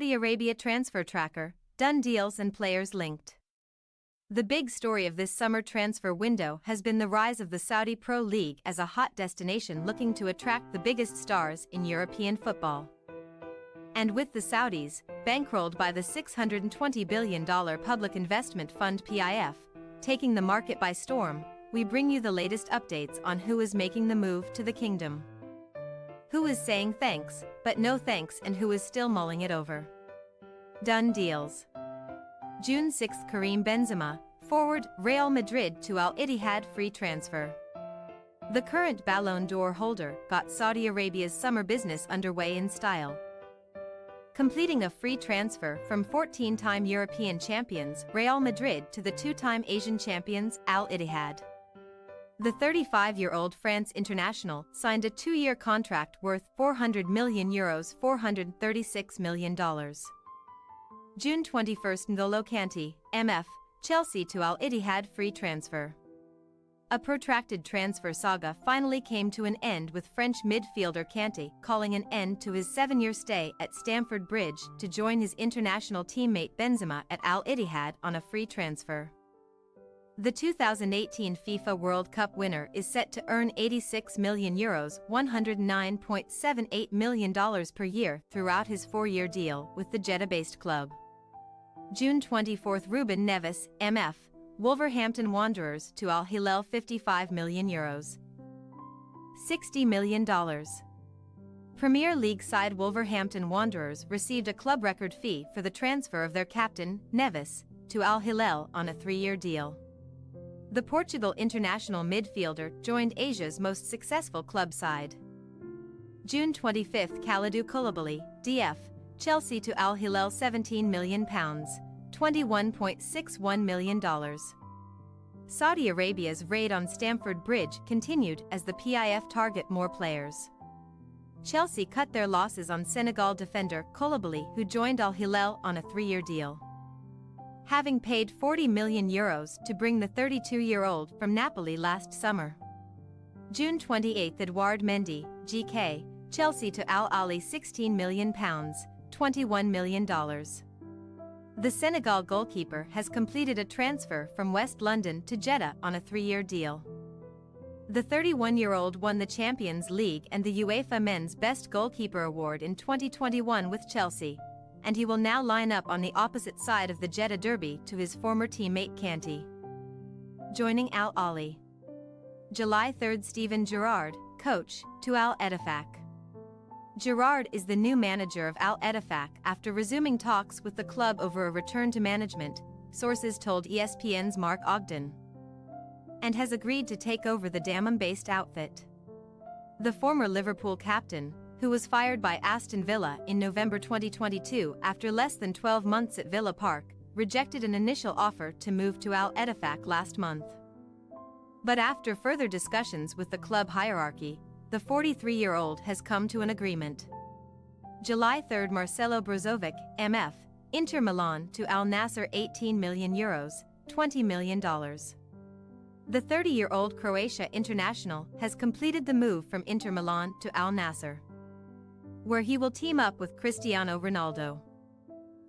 Saudi Arabia transfer tracker, done deals and players linked. The big story of this summer transfer window has been the rise of the Saudi Pro League as a hot destination looking to attract the biggest stars in European football. And with the Saudis, bankrolled by the $620 billion public investment fund PIF, taking the market by storm, we bring you the latest updates on who is making the move to the kingdom. Who is saying thanks, but no thanks, and who is still mulling it over. Done deals. June 6, Karim Benzema, forward, Real Madrid to Al Ittihad free transfer. The current Ballon d'Or holder got Saudi Arabia's summer business underway in style, completing a free transfer from 14-time European champions Real Madrid to the 2-time Asian champions Al Ittihad. The 35-year-old France international signed a 2-year contract worth €400 million $436 million. June 21, N'Golo Kanté, MF, Chelsea to Al Ittihad free transfer. A protracted transfer saga finally came to an end with French midfielder Kanté calling an end to his 7-year stay at Stamford Bridge to join his international teammate Benzema at Al Ittihad on a free transfer. The 2018 FIFA World Cup winner is set to earn €86 million $109.78 million per year throughout his 4-year deal with the Jeddah-based club. June 24, Ruben Neves, MF, Wolverhampton Wanderers to Al Hilal €55 million. $60 million. Premier League side Wolverhampton Wanderers received a club record fee for the transfer of their captain, Neves, to Al Hilal on a 3-year deal. The Portugal international midfielder joined Asia's most successful club side. June 25, Kalidou Koulibaly, DF, Chelsea to Al Hilal £17 million, $21.61 million. Saudi Arabia's raid on Stamford Bridge continued as the PIF target more players. Chelsea cut their losses on Senegal defender Koulibaly, who joined Al Hilal on a 3-year deal, having paid €40 million to bring the 32-year-old from Napoli last summer. June 28, Edouard Mendy, GK, Chelsea to Al Ahly £16 million, $21 million. The Senegal goalkeeper has completed a transfer from West London to Jeddah on a 3-year deal. The 31-year-old won the Champions League and the UEFA Men's Best Goalkeeper Award in 2021 with Chelsea, and he will now line up on the opposite side of the Jeddah Derby to his former teammate Kanté, joining Al Ahly. July 3, Steven Gerrard, coach, to Al Ettifaq. Gerrard is the new manager of Al Ettifaq after resuming talks with the club over a return to management, sources told ESPN's Mark Ogden, and has agreed to take over the Dammam-based outfit. The former Liverpool captain, who was fired by Aston Villa in November 2022 after less than 12 months at Villa Park, rejected an initial offer to move to Al Ettifaq last month. But after further discussions with the club hierarchy, the 43-year-old has come to an agreement. July 3, Marcelo Brozovic, MF, Inter Milan to Al Nassr €18 million, $20 million. The 30-year-old Croatia international has completed the move from Inter Milan to Al Nassr, where he will team up with Cristiano Ronaldo.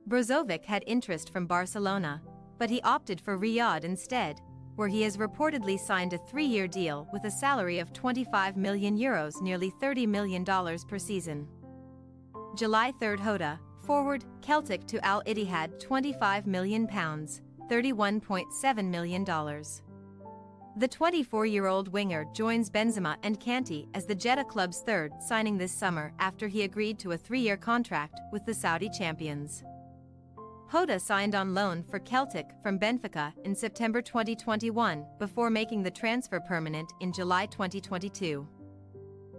Brozovic had interest from Barcelona, but he opted for Riyadh instead, where he has reportedly signed a 3-year deal with a salary of €25 million, nearly $30 million per season. July 3, Hoda, forward, Celtic to Al Ittihad £25 million, $31.7 million. The 24-year-old winger joins Benzema and Kanté as the Jeddah club's third signing this summer after he agreed to a 3-year contract with the Saudi champions. Hoda signed on loan for Celtic from Benfica in September 2021 before making the transfer permanent in July 2022.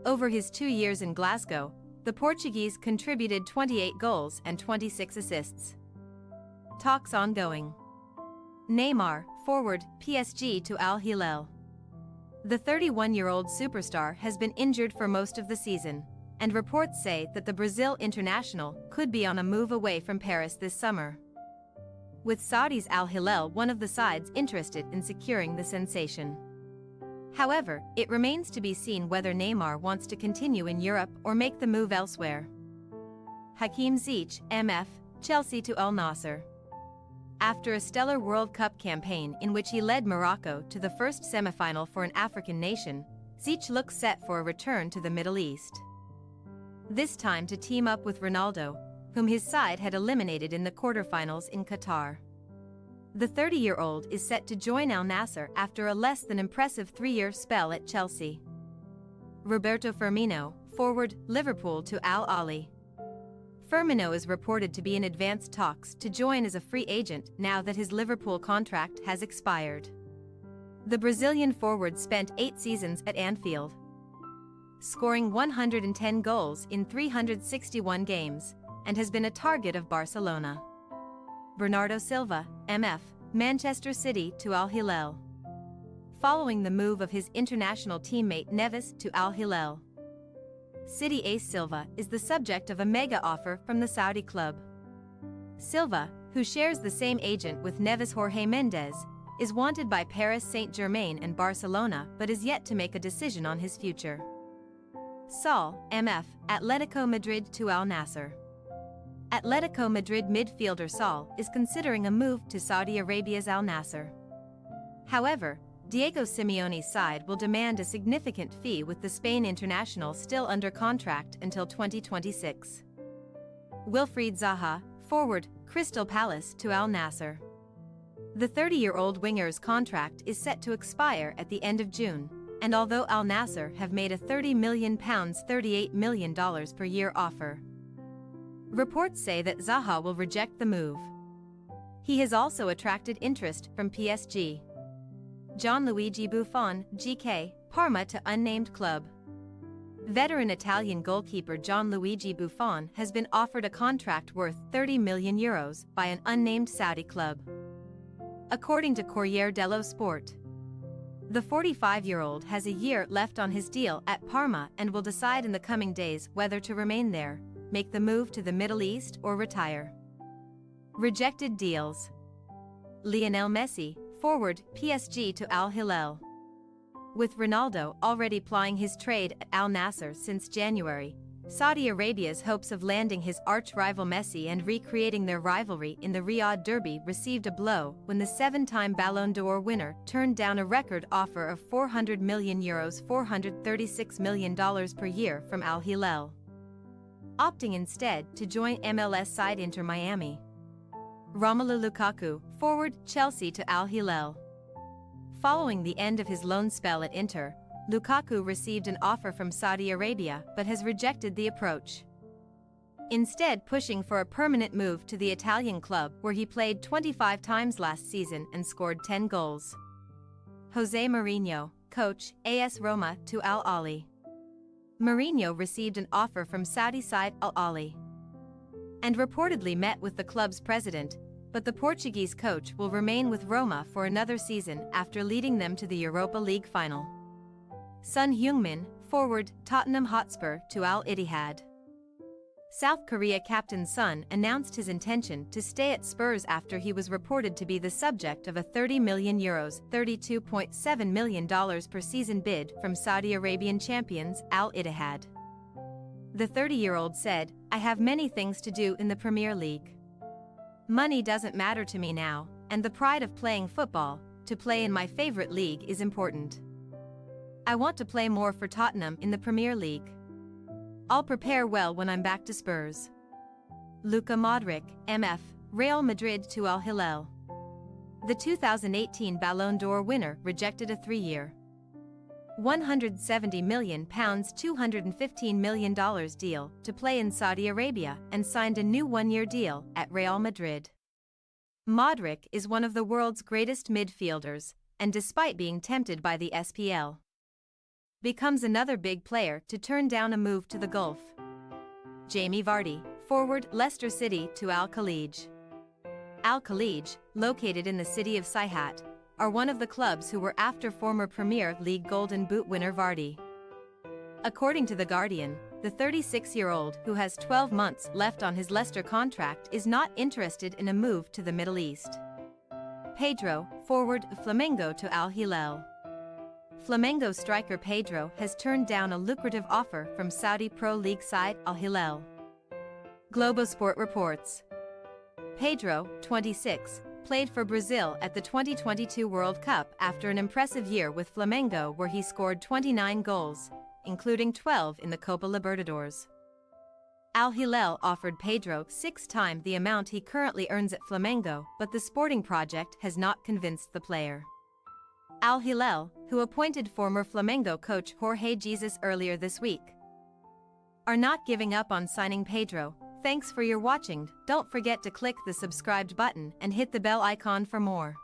Over his 2 years in Glasgow, the Portuguese contributed 28 goals and 26 assists. Talks ongoing. Neymar, forward, PSG to Al Hilal. The 31-year-old superstar has been injured for most of the season, and reports say that the Brazil international could be on a move away from Paris this summer, with Saudi's Al Hilal one of the sides interested in securing the sensation. However, it remains to be seen whether Neymar wants to continue in Europe or make the move elsewhere. Hakim Ziyech, MF, Chelsea to Al Nassr. After a stellar World Cup campaign in which he led Morocco to the first semi-final for an African nation, Ziyech looks set for a return to the Middle East. This time to team up with Ronaldo, whom his side had eliminated in the quarterfinals in Qatar. The 30-year-old is set to join Al Nassr after a less than impressive 3-year spell at Chelsea. Roberto Firmino, forward, Liverpool to Al Ahly. Firmino is reported to be in advanced talks to join as a free agent now that his Liverpool contract has expired. The Brazilian forward spent 8 seasons at Anfield, scoring 110 goals in 361 games, and has been a target of Barcelona. Bernardo Silva, MF, Manchester City to Al Hilal. Following the move of his international teammate Neves to Al Hilal, City ace Silva is the subject of a mega offer from the Saudi club. Silva, who shares the same agent with Neves Jorge Mendes, is wanted by Paris Saint-Germain and Barcelona but is yet to make a decision on his future. Saul, MF, Atletico Madrid to Al Nassr. Atletico Madrid midfielder Saul is considering a move to Saudi Arabia's Al Nassr. However, Diego Simeone's side will demand a significant fee with the Spain international still under contract until 2026. Wilfried Zaha, forward, Crystal Palace to Al Nassr. The 30-year-old winger's contract is set to expire at the end of June, and although Al Nassr have made a £30 million $38 million per year offer, reports say that Zaha will reject the move. He has also attracted interest from PSG. Gianluigi Buffon, GK, Parma to unnamed club. Veteran Italian goalkeeper Gianluigi Buffon has been offered a contract worth €30 million by an unnamed Saudi club, according to Corriere dello Sport. The 45-year-old has a year left on his deal at Parma and will decide in the coming days whether to remain there, make the move to the Middle East or retire. Rejected deals. Lionel Messi, forward, PSG to Al Hilal. With Ronaldo already plying his trade at Al Nassr since January, Saudi Arabia's hopes of landing his arch-rival Messi and recreating their rivalry in the Riyadh Derby received a blow when the 7-time Ballon d'Or winner turned down a record offer of €400 million $436 million per year from Al Hilal, opting instead to join MLS side Inter Miami. Romelu Lukaku, forward, Chelsea to Al Hilal. Following the end of his loan spell at Inter, Lukaku received an offer from Saudi Arabia but has rejected the approach, instead pushing for a permanent move to the Italian club where he played 25 times last season and scored 10 goals. Jose Mourinho, coach, AS Roma to Al Ahly. Mourinho received an offer from Saudi side Al Ahly and reportedly met with the club's president, but the Portuguese coach will remain with Roma for another season after leading them to the Europa League final. Son Heung-min, forward, Tottenham Hotspur to Al Ittihad. South Korea captain Son announced his intention to stay at Spurs after he was reported to be the subject of a €30 million $32.7 million per season bid from Saudi Arabian champions Al Ittihad. The 30-year-old said, "I have many things to do in the Premier League. Money doesn't matter to me now, and the pride of playing football, to play in my favorite league, is important. I want to play more for Tottenham in the Premier League. I'll prepare well when I'm back to Spurs." Luka Modric, MF, Real Madrid to Al Hilal. The 2018 Ballon d'Or winner rejected a 3-year, £170 million $215 million deal to play in Saudi Arabia and signed a new 1-year deal at Real Madrid. Modric is one of the world's greatest midfielders, and despite being tempted by the SPL, becomes another big player to turn down a move to the Gulf. Jamie Vardy, forward, Leicester City to Al Khalij. Al Khalij, located in the city of Sihat, are one of the clubs who were after former Premier League Golden Boot winner Vardy. According to The Guardian, the 36-year-old, who has 12 months left on his Leicester contract, is not interested in a move to the Middle East. Pedro, forward, Flamengo to Al Hilal. Flamengo striker Pedro has turned down a lucrative offer from Saudi Pro League side Al Hilal. Globosport reports. Pedro, 26, played for Brazil at the 2022 World Cup after an impressive year with Flamengo where he scored 29 goals, including 12 in the Copa Libertadores. Al Hilal offered Pedro 6 times the amount he currently earns at Flamengo, but the sporting project has not convinced the player. Al Hilal, who appointed former Flamengo coach Jorge Jesus earlier this week, are not giving up on signing Pedro. Thanks for your watching. Don't forget to click the subscribed button and hit the bell icon for more.